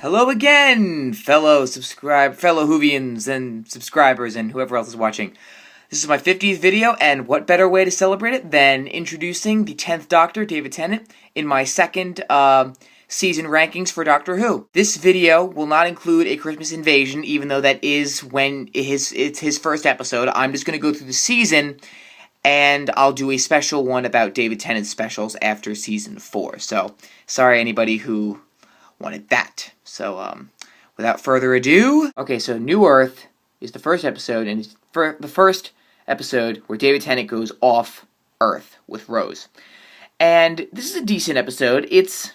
Hello again, fellow Whovians and subscribers and whoever else is watching. This is my 50th video, and what better way to celebrate it than introducing the 10th Doctor, David Tennant, in my second season rankings for Doctor Who. This video will not include a Christmas Invasion, even though that is when it's his first episode. I'm just going to go through the season, and I'll do a special one about David Tennant's specials after season 4. So, sorry anybody who wanted that. So, without further ado, okay, so New Earth is the first episode, and it's the first episode where David Tennant goes off Earth with Rose. And this is a decent episode. It's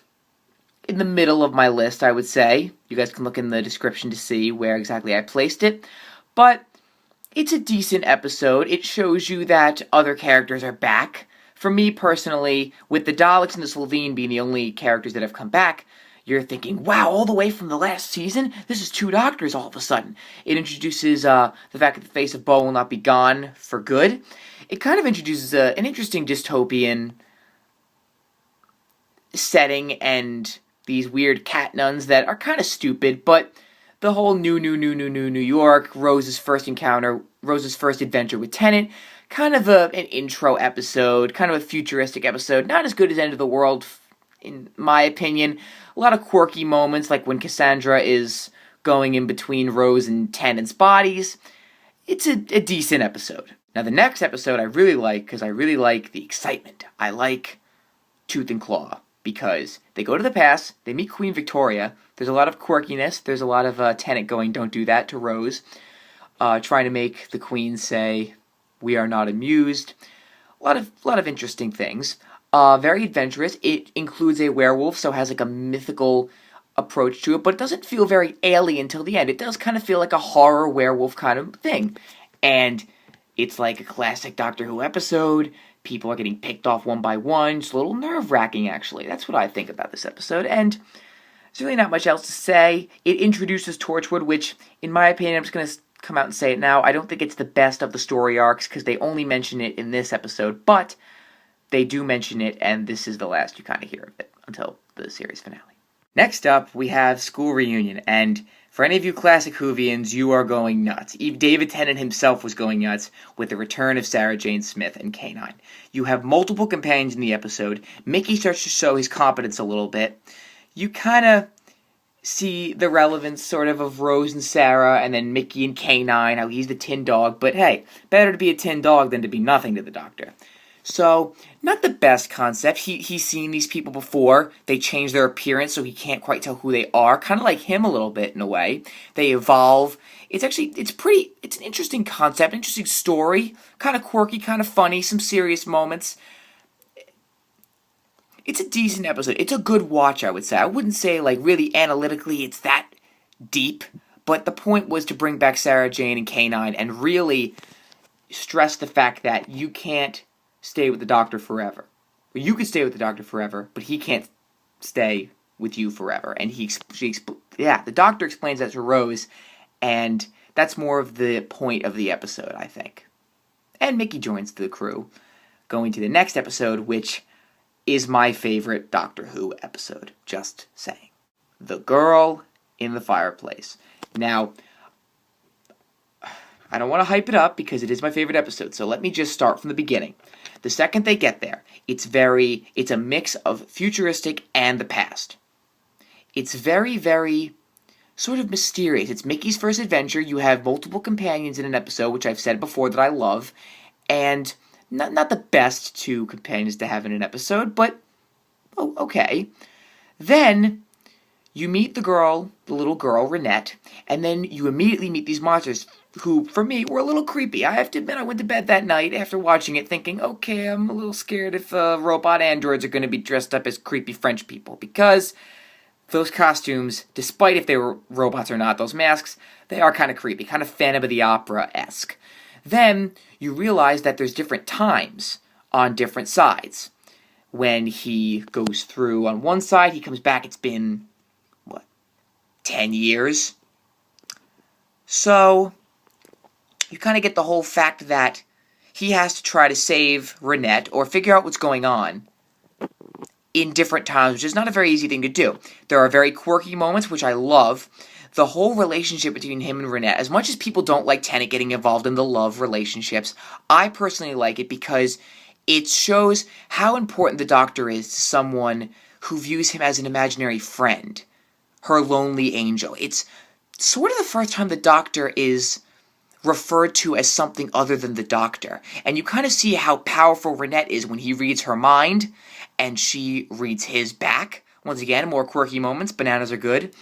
in the middle of my list, I would say. You guys can look in the description to see where exactly I placed it. But it's a decent episode. It shows you that other characters are back. For me personally, with the Daleks and the Slovene being the only characters that have come back, you're thinking, wow, all the way from the last season? This is 2 Doctors all of a sudden. It introduces the fact that the face of Bo will not be gone for good. It kind of introduces an interesting dystopian setting and these weird cat nuns that are kind of stupid, but the whole New York, Rose's first adventure with Tennant, kind of an intro episode, kind of a futuristic episode, not as good as End of the World, in my opinion. A lot of quirky moments, like when Cassandra is going in between Rose and Tennant's bodies. It's a decent episode. Now, the next episode I really like, because I really like the excitement. I like Tooth and Claw, because they go to the past, they meet Queen Victoria, there's a lot of quirkiness, there's a lot of Tennant going, don't do that, to Rose, trying to make the Queen say, we are not amused. A lot of interesting things. Very adventurous. It includes a werewolf, so it has like a mythical approach to it, but it doesn't feel very alien till the end. It does kind of feel like a horror werewolf kind of thing. And it's like a classic Doctor Who episode. People are getting picked off one by one. It's a little nerve-wracking, actually. That's what I think about this episode. And there's really not much else to say. It introduces Torchwood, which, in my opinion, I'm just going to come out and say it now, I don't think it's the best of the story arcs, because they only mention it in this episode, but they do mention it, and this is the last you kind of hear of it until the series finale. Next up, we have School Reunion, and for any of you classic Whovians, you are going nuts. David Tennant himself was going nuts with the return of Sarah Jane Smith and K9. You have multiple companions in the episode. Mickey starts to show his competence a little bit. You kind of see the relevance sort of Rose and Sarah, and then Mickey and K9, how he's the tin dog, but hey, better to be a tin dog than to be nothing to the Doctor. So, not the best concept. He's seen these people before. They change their appearance so he can't quite tell who they are. Kind of like him a little bit in a way. They evolve. It's an interesting concept, interesting story. Kind of quirky, kind of funny, some serious moments. It's a decent episode. It's a good watch, I would say. I wouldn't say, like, really analytically it's that deep. But the point was to bring back Sarah Jane and K9 and really stress the fact that you can't stay with the Doctor forever. You could stay with the Doctor forever, but he can't stay with you forever. And the Doctor explains that to Rose, and that's more of the point of the episode, I think. And Mickey joins the crew, going to the next episode, which is my favorite Doctor Who episode. Just saying. The Girl in the Fireplace. Now, I don't want to hype it up because it is my favorite episode, so let me just start from the beginning. The second they get there, it's a mix of futuristic and the past. It's very, very sort of mysterious. It's Mickey's first adventure. You have multiple companions in an episode, which I've said before that I love, and not the best 2 companions to have in an episode, but okay. Then you meet the little girl, Renette, and then you immediately meet these monsters. who, for me, were a little creepy. I have to admit, I went to bed that night after watching it thinking, okay, I'm a little scared if robot androids are going to be dressed up as creepy French people, because those costumes, despite if they were robots or not, those masks, they are kind of creepy, kind of Phantom of the Opera-esque. Then you realize that there's different times on different sides. When he goes through on one side, he comes back, it's been, 10 years? So, you kind of get the whole fact that he has to try to save Renette, or figure out what's going on, in different times, which is not a very easy thing to do. There are very quirky moments, which I love. The whole relationship between him and Renette, as much as people don't like Tenet getting involved in the love relationships, I personally like it because it shows how important the Doctor is to someone who views him as an imaginary friend, her lonely angel. It's sort of the first time the Doctor is referred to as something other than the Doctor. And you kind of see how powerful Renette is when he reads her mind, and she reads his back. Once again, more quirky moments. Bananas are good.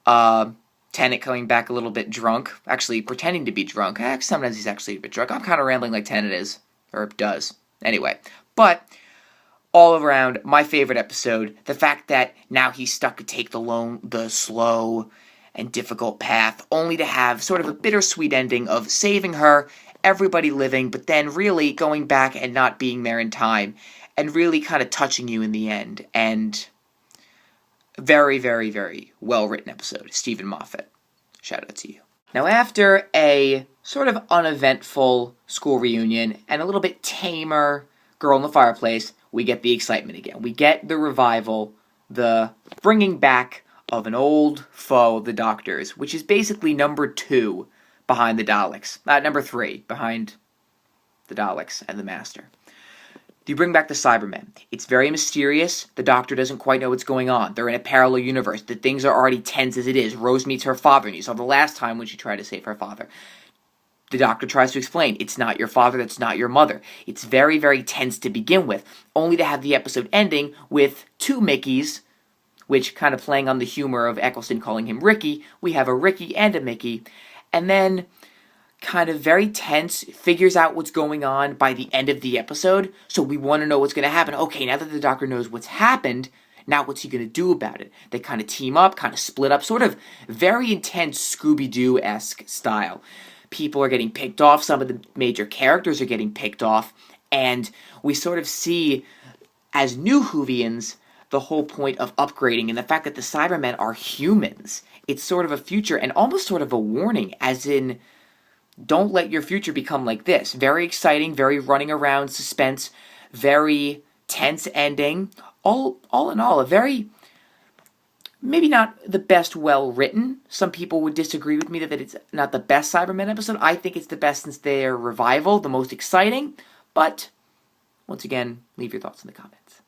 Tenet coming back a little bit drunk. Actually, pretending to be drunk. Sometimes he's actually a bit drunk. I'm kind of rambling like Tenet is. Or does. Anyway. But all around, my favorite episode. The fact that now he's stuck to take the slow and difficult path, only to have sort of a bittersweet ending of saving her, everybody living, but then really going back and not being there in time, and really kind of touching you in the end. And very, very, very well-written episode. Stephen Moffat. Shout out to you. Now, after a sort of uneventful school reunion and a little bit tamer Girl in the Fireplace, we get the excitement again. We get the revival, the bringing back of an old foe of the Doctor's, which is basically number 2 behind the Daleks. Number 3 behind the Daleks and the Master. You bring back the Cybermen. It's very mysterious. The Doctor doesn't quite know what's going on. They're in a parallel universe. The things are already tense as it is. Rose meets her father, and you saw the last time when she tried to save her father. The Doctor tries to explain, it's not your father, that's not your mother. It's very, very tense to begin with, only to have the episode ending with 2 Mickeys, which kind of playing on the humor of Eccleston calling him Ricky. We have a Ricky and a Mickey. And then, kind of very tense, figures out what's going on by the end of the episode, so we want to know what's going to happen. Okay, now that the Doctor knows what's happened, now what's he going to do about it? They kind of team up, kind of split up, sort of very intense Scooby-Doo-esque style. People are getting picked off, some of the major characters are getting picked off, and we sort of see, as new Whovians, the whole point of upgrading and the fact that the Cybermen are humans. It's sort of a future and almost sort of a warning, as in, don't let your future become like this. Very exciting, very running around suspense, very tense ending. All in all, a very, maybe not the best well-written. Some people would disagree with me that it's not the best Cybermen episode. I think it's the best since their revival, the most exciting. But, once again, leave your thoughts in the comments.